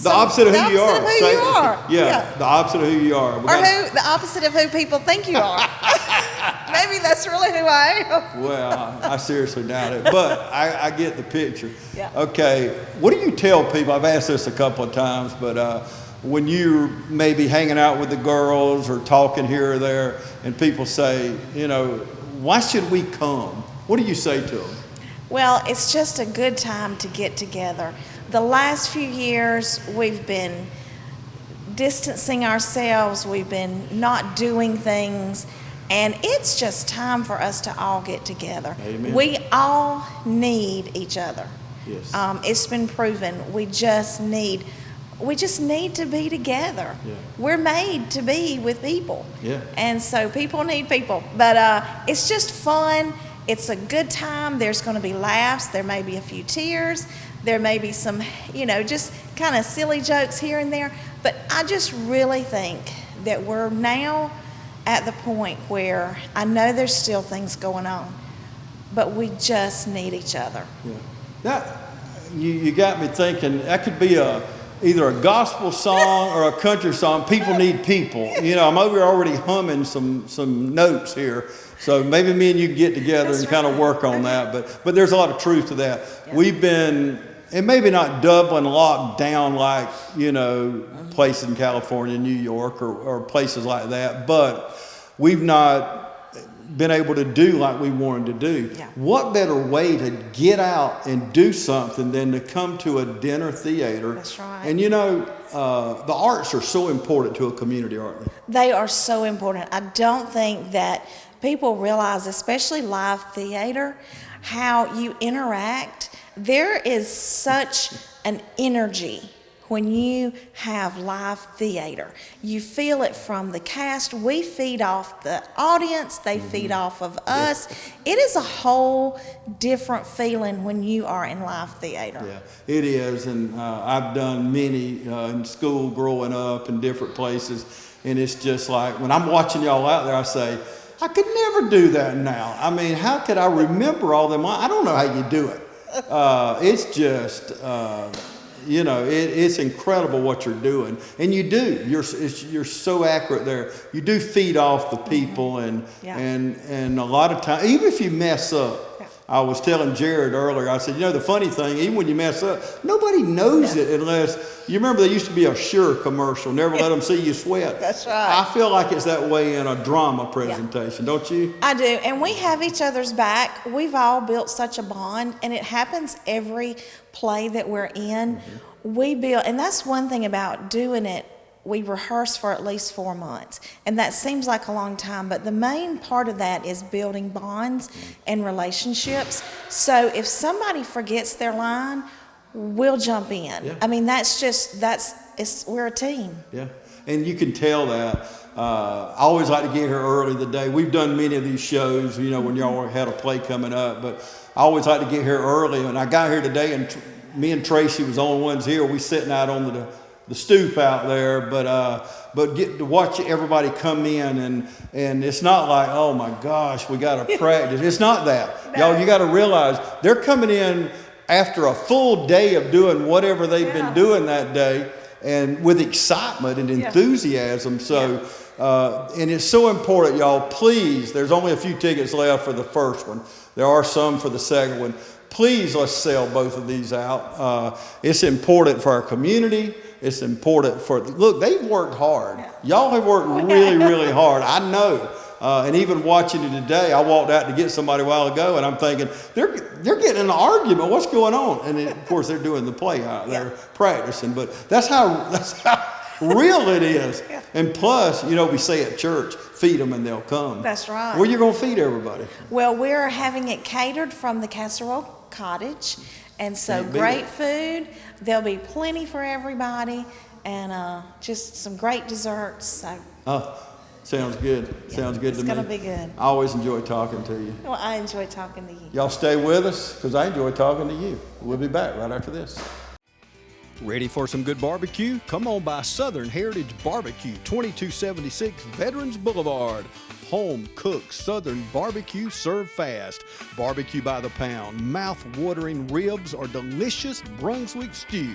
the opposite of who you are. The opposite of who you are. Yeah, the opposite of who you are. The opposite of who people think you are. Maybe that's really who I am. Well, I seriously doubt it, but I get the picture. Yeah. Okay, what do you tell people? I've asked this a couple of times, but when you're maybe hanging out with the girls or talking here or there, and people say, you know, why should we come? What do you say to them? Well, it's just a good time to get together. The last few years, we've been distancing ourselves, we've been not doing things, and it's just time for us to all get together. Amen. We all need each other. Yes. It's been proven. We just need to be together. Yeah. We're made to be with people. Yeah. And so people need people. But it's just fun. It's a good time. There's going to be laughs. There may be a few tears. There may be some, you know, just kind of silly jokes here and there. But I just really think that we're now at the point where I know there's still things going on, but we just need each other. Yeah. That, you got me thinking that could be either a gospel song or a country song. People need people. You know, I'm over here already humming some notes here. So maybe me and you can get together and kind of work on that. But there's a lot of truth to that. Yeah. We've been, and maybe not Dublin locked down like, you know, places in California, New York, or places like that, but we've not been able to do like we wanted to do. Yeah. What better way to get out and do something than to come to a dinner theater? That's right. And you know, the arts are so important to a community, aren't they? They are so important. I don't think that people realize, especially live theater, how you interact. There is such an energy when you have live theater. You feel it from the cast. We feed off the audience. They feed off of us. It is a whole different feeling when you are in live theater. Yeah, it is. And I've done many in school growing up in different places. And it's just like, when I'm watching y'all out there, I say, I could never do that now. I mean, how could I remember all them? I don't know how you do it. It's just, you know, it's incredible what you're doing. And you do. You're so accurate there. You do feed off the people. And a lot of times, even if you mess up, I was telling Jared earlier, I said, you know, the funny thing, even when you mess up, nobody knows it unless, you remember there used to be a Sure commercial, never let them see you sweat. That's right. I feel like it's that way in a drama presentation, don't you? I do, and we have each other's back. We've all built such a bond, and it happens every play that we're in. We build, and that's one thing about doing it. We rehearse for at least 4 months, and that seems like a long time, but the main part of that is building bonds and relationships. So if somebody forgets their line, we'll jump in. Yeah. I mean, we're a team. Yeah, and you can tell that. I always like to get here early the day. We've done many of these shows, you know, when y'all had a play coming up, but I always like to get here early. And I got here today, and me and Tracy was the only ones here. We sitting out on the stoop out there, but get to watch everybody come in, and it's not like, oh my gosh, we got to practice. It's not that. Y'all, you got to realize they're coming in after a full day of doing whatever they've been doing that day, and with excitement and enthusiasm. So And it's so important, y'all. Please, there's only a few tickets left for the first one. There are some for the second one. Please, let's sell both of these out. It's important for our community. It's important for, look, they've worked hard. Y'all have worked really, really hard. I know. And even watching it today, I walked out to get somebody a while ago, and I'm thinking, they're getting in an argument. What's going on? And then, of course, they're doing the play out there, practicing. But that's how real it is. And plus, you know, we say at church, feed them and they'll come. That's right. Where you going to feed everybody? Well, we're having it catered from the Casserole Cottage. And so great food. There'll be plenty for everybody, and just some great desserts. So. Sounds good. Sounds good to me. It's going to be good. I always enjoy talking to you. Well, I enjoy talking to you. Y'all stay with us, because I enjoy talking to you. We'll be back right after this. Ready for some good barbecue? Come on by Southern Heritage Barbecue, 2276 Veterans Boulevard. Home cooked Southern barbecue served fast. Barbecue by the pound, mouth-watering ribs, or delicious Brunswick stew.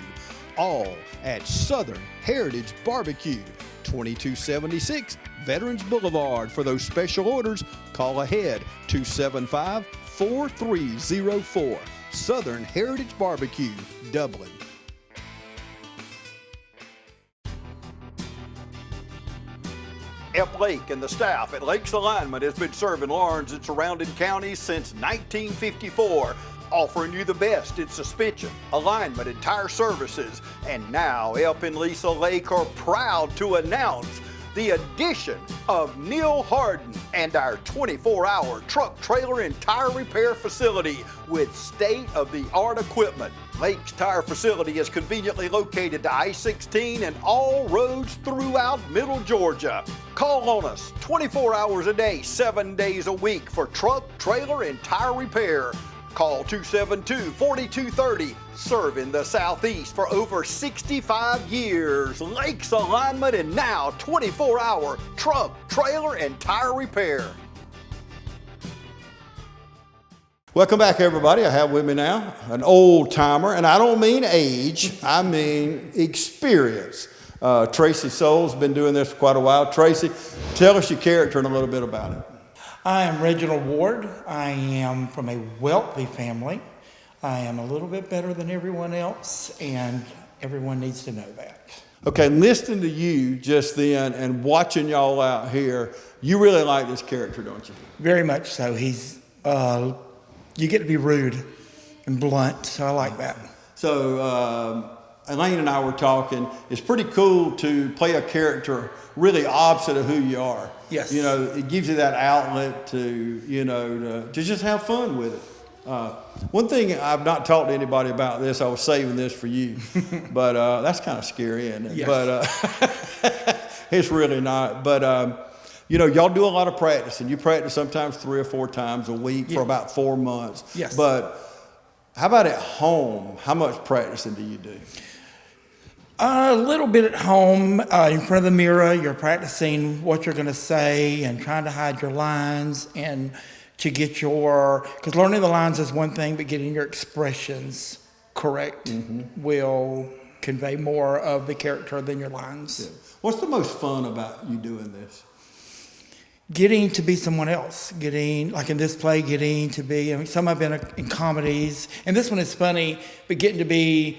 All at Southern Heritage Barbecue, 2276 Veterans Boulevard. For those special orders, call ahead 275-4304. Southern Heritage Barbecue, Dublin. F. Lake and the staff at Lakes Alignment has been serving Lawrence and surrounding counties since 1954, offering you the best in suspension, alignment, and tire services. And now Elp and Lisa Lake are proud to announce the addition of Neil Harden and our 24-hour truck, trailer, and tire repair facility with state-of-the-art equipment. Lake's Tire Facility is conveniently located to I-16 and all roads throughout Middle Georgia. Call on us 24 hours a day, 7 days a week for truck, trailer, and tire repair. Call 272-4230. Serving the Southeast for over 65 years. Lakes Alignment, and now 24-hour truck, trailer, and tire repair. Welcome back, everybody. I have with me now an old timer, and I don't mean age, I mean experience. Tracy Souls been doing this for quite a while. Tracy, tell us your character and a little bit about it. I am Reginald Ward. I am from a wealthy family. I am a little bit better than everyone else, and everyone needs to know that. Okay, listening to you just then and watching y'all out here, you really like this character, don't you? Very much so. He's, you get to be rude and blunt, so I like that. So Elaine and I were talking. It's pretty cool to play a character really opposite of who you are. Yes. You know, it gives you that outlet to, you know, to just have fun with it. One thing I've not talked to anybody about this, I was saving this for you, but that's kind of scary, isn't it? Yes. But it's really not. But, you know, y'all do a lot of practicing. You practice sometimes 3 or 4 times a week for about 4 months. Yes. But how about at home? How much practicing do you do? A little bit at home, in front of the mirror. You're practicing what you're going to say and trying to hide your lines and to get your, because learning the lines is one thing, but getting your expressions correct will convey more of the character than your lines. Yeah. What's the most fun about you doing this? Getting to be someone else, getting, like in this play, getting to be, I mean, some I've been in comedies, and this one is funny, but getting to be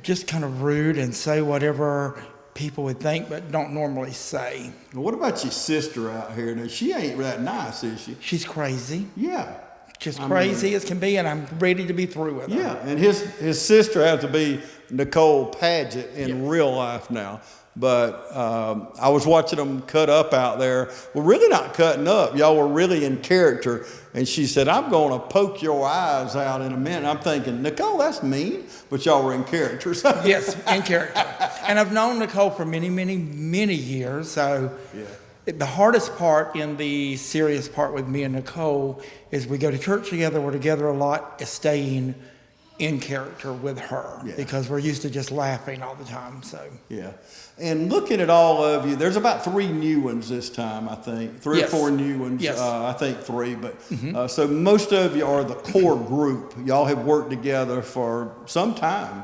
just kind of rude and say whatever people would think but don't normally say. Well, what about your sister out here? Now, she ain't that nice, is she? She's crazy. Yeah. Just crazy as can be, and I'm ready to be through with her. Yeah, and his sister has to be Nicole Paget in real life now. But I was watching them cut up out there. Well, really not cutting up. Y'all were really in character. And she said, I'm going to poke your eyes out in a minute. I'm thinking, Nicole, that's mean. But y'all were in character. Yes, in character. And I've known Nicole for many, many, many years. So the hardest part in the serious part with me and Nicole is we go to church together. We're together a lot. Is staying in character with her because we're used to just laughing all the time. So yeah. And looking at all of you, there's about 3 new ones this time, I think. 3 or 4 new ones. Yes. I think 3. But so most of you are the core group. Y'all have worked together for some time.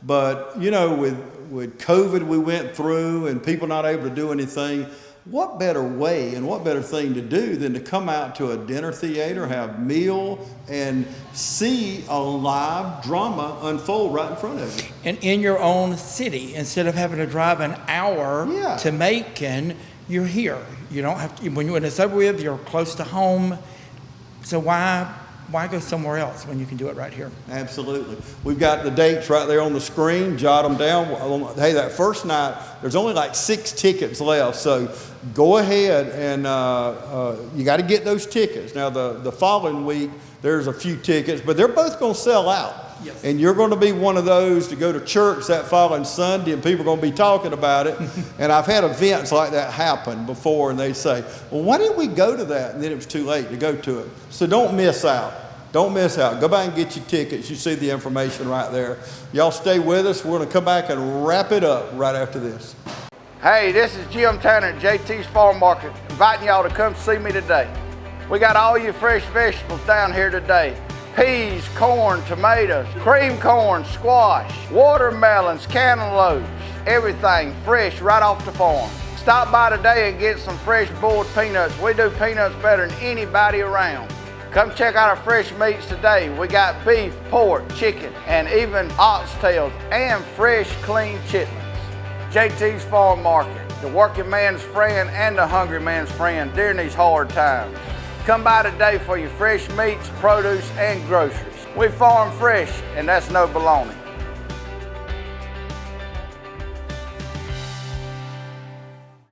But, you know, with COVID we went through and people not able to do anything, what better way and what better thing to do than to come out to a dinner theater, have meal, and see a live drama unfold right in front of you. And in your own city, instead of having to drive an hour to Macon, you're here. You don't have to, when it's over with, you're close to home. So why go somewhere else when you can do it right here? Absolutely. We've got the dates right there on the screen. Jot them down. Hey, that first night, there's only like 6 tickets left. So go ahead and you got to get those tickets. Now, the following week, there's a few tickets, but they're both going to sell out. Yes. And you're going to be one of those to go to church that following Sunday and people are going to be talking about it. And I've had events like that happen before and they say, well, why didn't we go to that? And then it was too late to go to it. So don't miss out. Don't miss out. Go back and get your tickets. You see the information right there. Y'all stay with us. We're going to come back and wrap it up right after this. Hey, this is Jim Tanner at JT's Farm Market, inviting y'all to come see me today. We got all your fresh vegetables down here today. Peas, corn, tomatoes, cream corn, squash, watermelons, cantaloupes, everything fresh right off the farm. Stop by today and get some fresh boiled peanuts. We do peanuts better than anybody around. Come check out our fresh meats today. We got beef, pork, chicken, and even oxtails and fresh, clean chitlins. JT's Farm Market, the working man's friend and the hungry man's friend during these hard times. Come by today for your fresh meats, produce, and groceries. We farm fresh, and that's no baloney.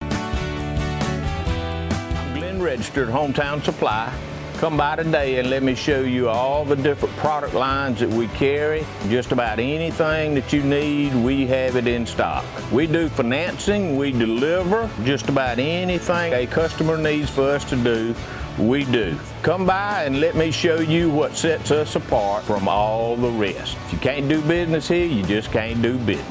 I'm Glenn Registered, Hometown Supply. Come by today and let me show you all the different product lines that we carry. Just about anything that you need, we have it in stock. We do financing, we deliver just about anything a customer needs for us to do, we do. Come by and let me show you what sets us apart from all the rest. If you can't do business here, you just can't do business.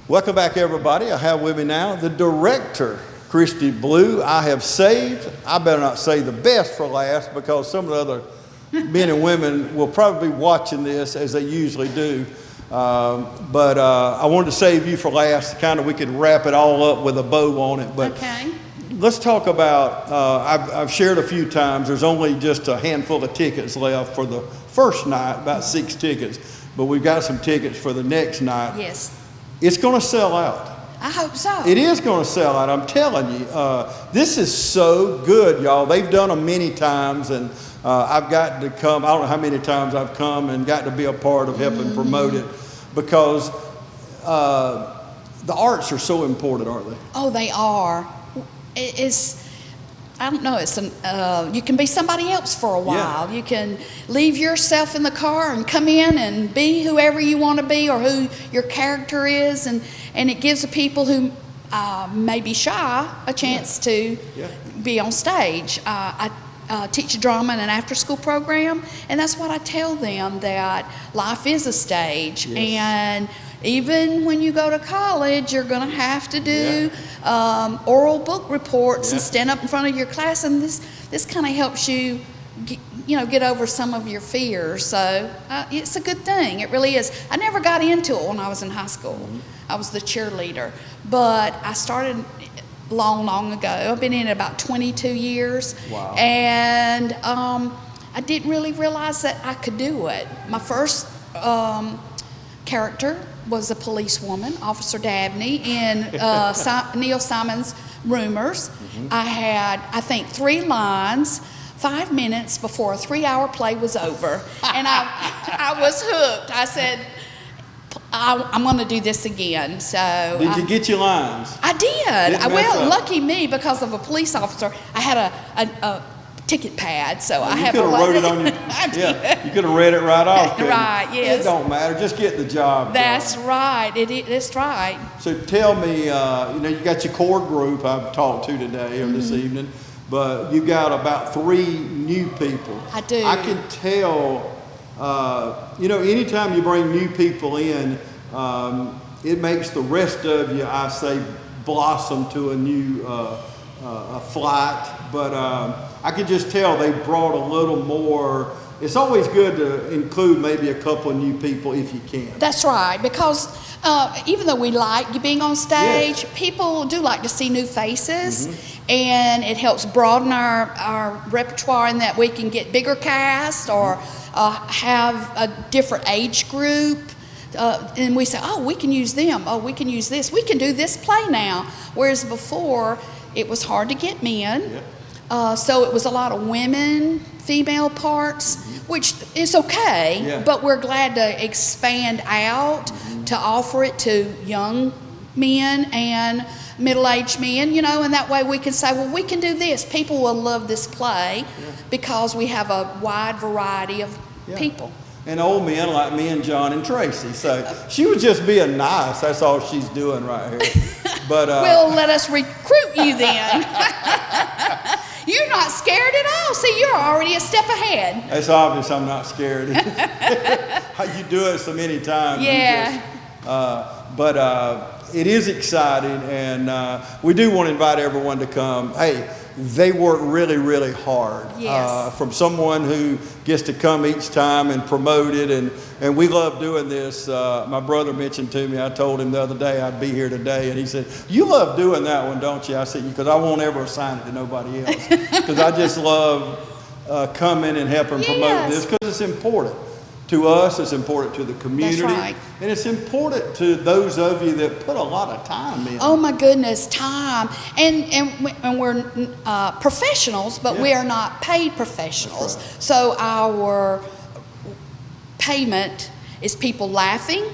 Welcome back, everybody. I have with me now the director, Christy Blue. I have saved, I better not say the best for last because some of the other men and women will probably be watching this as they usually do. But I wanted to save you for last, kind of we could wrap it all up with a bow on it. But okay. Let's talk about, I've shared a few times, there's only just a handful of tickets left for the first night, about 6 tickets. But we've got some tickets for the next night. Yes. It's going to sell out. I hope so. It is going to sell out, I'm telling you. This is so good, y'all. They've done them many times, and I've got to come. I don't know how many times I've come and got to be a part of helping promote it because the arts are so important, aren't they? Oh, they are. I don't know, you can be somebody else for a while. Yeah. You can leave yourself in the car and come in and be whoever you want to be or who your character is, and it gives the people who may be shy a chance to be on stage. I teach drama in an after-school program, and that's what I tell them, that life is a stage. Yes. And even when you go to college, you're going to have to do oral book reports and stand up in front of your class, and this kind of helps you get over some of your fears. So it's a good thing. It really is. I never got into it when I was in high school. Mm-hmm. I was the cheerleader, but I started long ago. I've been in it about 22 years. Wow. And I didn't really realize that I could do it. My first character was a policewoman, Officer Dabney, in Neil Simon's Rumors. Mm-hmm. I had, I think, 3 lines, 5 minutes before a 3-hour play was over. And I was hooked. I said, I'm going to do this again. So did you get your lines? I did. Well, lucky me, because of a police officer, I had a ticket pad, so I have. You could have wrote it on your. Yeah, you could have read it right off. Right. Yes. It don't matter. Just get the job. That's right. That's right. So tell me, you got your core group I've talked to today or this evening, but you got about 3 new people. I do. I can tell. Anytime you bring new people in, it makes the rest of you, I say, blossom to a new flight. But I could just tell they brought a little more. It's always good to include maybe a couple of new people if you can. That's right, because even though we like being on stage, Yes. people do like to see new faces, and it helps broaden our repertoire in that we can get bigger cast or have a different age group. And we say, oh, we can use them. Oh, we can use this. We can do this play now. Whereas before, it was hard to get men. So it was a lot of women, female parts, which is okay, but we're glad to expand out to offer it to young men and middle-aged men, you know, and that way we can say, well, we can do this. People will love this play because we have a wide variety of people. And old men like me and John and Tracy. So she was just being nice. That's all she's doing right here. But well, let us recruit you then. You're not scared at all. See, you're already a step ahead. It's obvious I'm not scared. You do it so many times. Yeah. But it is exciting, and we do want to invite everyone to come. Hey, they work really, really hard. Yes. From someone who gets to come each time and promote it, and we love doing this. My brother mentioned to me, I told him the other day I'd be here today, and he said, you love doing that one, don't you? I said, because I won't ever assign it to nobody else, because I just love coming and helping promote this, because it's important. To us, it's important to the community. That's right. And it's important to those of you that put a lot of time in. Oh my goodness, time. And we're professionals, but we are not paid professionals. That's right. So our payment is people laughing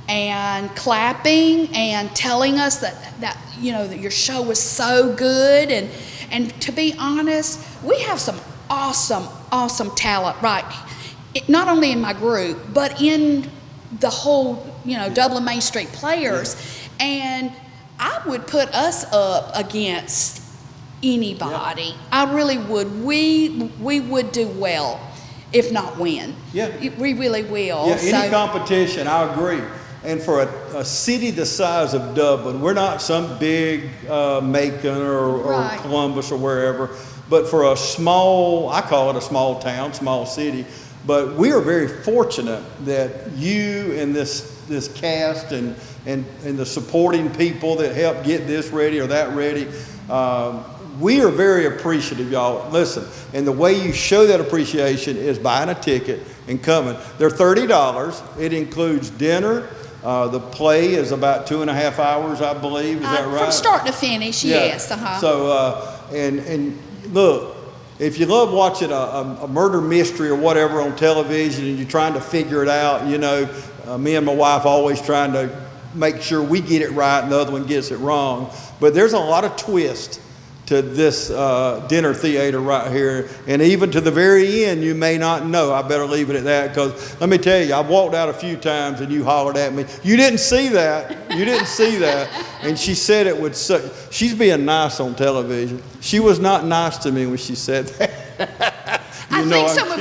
and clapping and telling us that you know that your show was so good, and to be honest, we have some awesome talent, right? Not only in my group, but in the whole, you know, Dublin Main Street Players. And I would put us up against anybody. I really would. We would do well, if not win. We really will. Yeah, any competition, I agree. And for a city the size of Dublin, we're not some big Macon or Columbus or wherever, but for a small, I call it a small town, small city, but we are very fortunate that you and this cast and the supporting people that help get this ready or that ready, we are very appreciative, y'all. Listen, and the way you show that appreciation is buying a ticket and coming. They're $30. It includes dinner. The play is about 2.5 hours, I believe. Is that right? From start to finish, yes. So, and look, if you love watching a murder mystery or whatever on television and you're trying to figure it out, you know, me and my wife always trying to make sure we get it right and the other one gets it wrong. But there's a lot of twist to this dinner theater right here. And even to the very end, you may not know. I better leave it at that, because let me tell you, I walked out a few times and you hollered at me. You didn't see that. You didn't see that. And she said it would suck. She's being nice on television. She was not nice to me when she said that. I think some of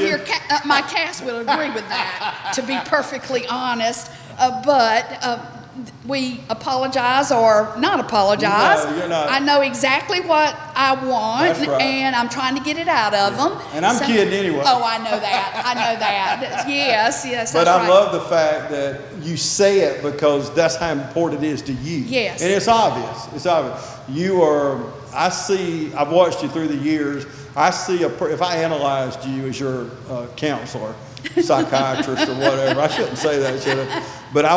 my cast will agree with that, to be perfectly honest. But we apologize or not apologize. No, you're not. I know exactly what I want, That's right. and I'm trying to get it out of them. And I'm kidding anyway. Oh, I know that. I know that. Yes, But that's I right. love the fact that you say it, because that's how important it is to you. Yes. And it's obvious. It's obvious. You are, I've watched you through the years. I see if I analyzed you as your counselor, psychiatrist or whatever, I shouldn't say that, should I? But I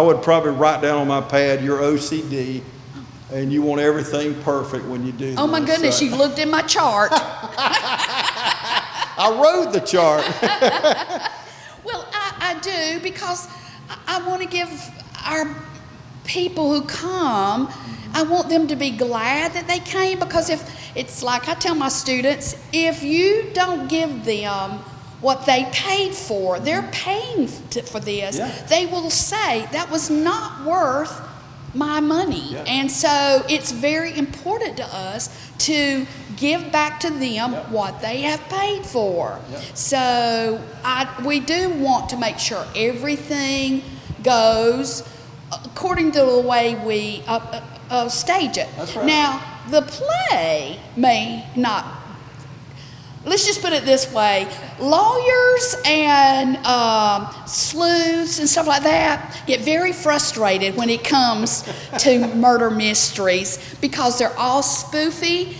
would probably write down on my pad your OCD, and you want everything perfect when you do this. Oh my goodness, you looked in my chart. I wrote the chart. Well, I do, because I want to give our people who come, I want them to be glad that they came, because if it's like I tell my students, if you don't give them what they paid for, they're paying for this, they will say that was not worth my money. And so it's very important to us to give back to them what they have paid for. So we do want to make sure everything goes according to the way we stage it. That's right. Now, the play may not, let's just put it this way, lawyers and sleuths and stuff like that get very frustrated when it comes to murder mysteries because they're all spoofy,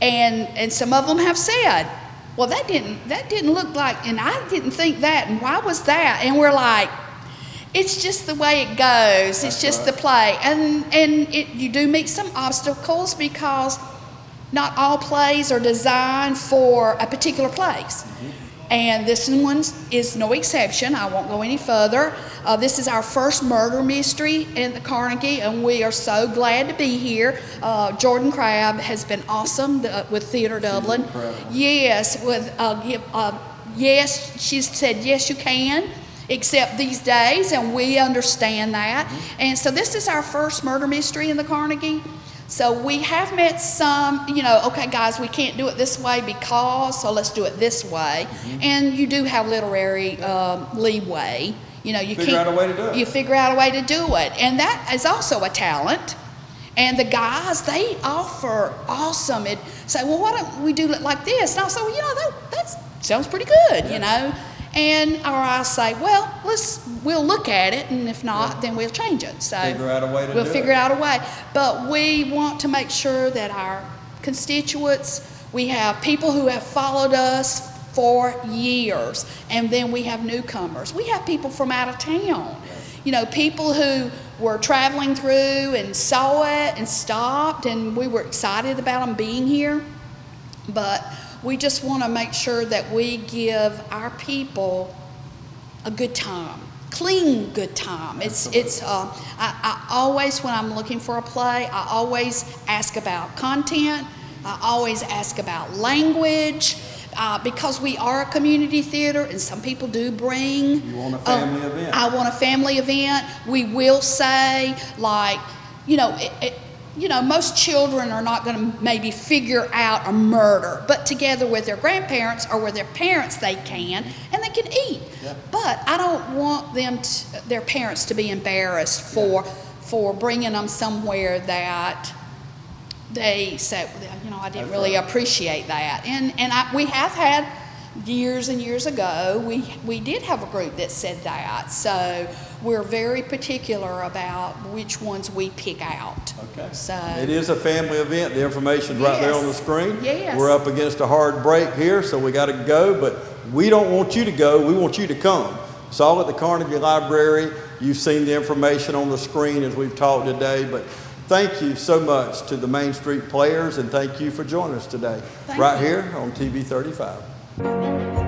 and some of them have said, well, that didn't look like, and I didn't think that, and why was that? And we're like, it's just the way it goes. It's just the play. And you do meet some obstacles because not all plays are designed for a particular place. And this one is no exception. I won't go any further. This is our first murder mystery in the Carnegie, and we are so glad to be here. Jordan Crabb has been awesome with Theatre Dublin. Yes, yes, she said, yes, you can, except these days, and we understand that. And so this is our first murder mystery in the Carnegie. So we have met some, okay, guys, we can't do it this way because, so let's do it this way. And you do have literary leeway. You figure out a way to do it. You figure out a way to do it. And that is also a talent. And the guys, they offer awesome. Say, well, why don't we do it like this? And I'll say, well, that sounds pretty good, And or I say, well, we'll look at it, and if not, then we'll change it. So figure out a way to do it. We'll figure out a way. But we want to make sure that our constituents, we have people who have followed us for years, and then we have newcomers. We have people from out of town. People who were traveling through and saw it and stopped, and we were excited about them being here. But we just want to make sure that we give our people a good time, clean good time. I always, when I'm looking for a play, I always ask about content. I always ask about language, because we are a community theater, and some people do bring. You want a family event. I want a family event. We will say, like, most children are not going to maybe figure out a murder, but together with their grandparents or with their parents they can, and they can eat. Yeah. But I don't want their parents to be embarrassed for bringing them somewhere that they say, I didn't really appreciate that. We have had years and years ago, we did have a group that said that. So we're very particular about which ones we pick out. Okay. So it is a family event. The information's right there on the screen. Yes. We're up against a hard break here, so we got to go, but we don't want you to go. We want you to come. It's all at the Carnegie Library. You've seen the information on the screen as we've talked today, but thank you so much to the Main Street Players, and thank you for joining us today, here on TV 35.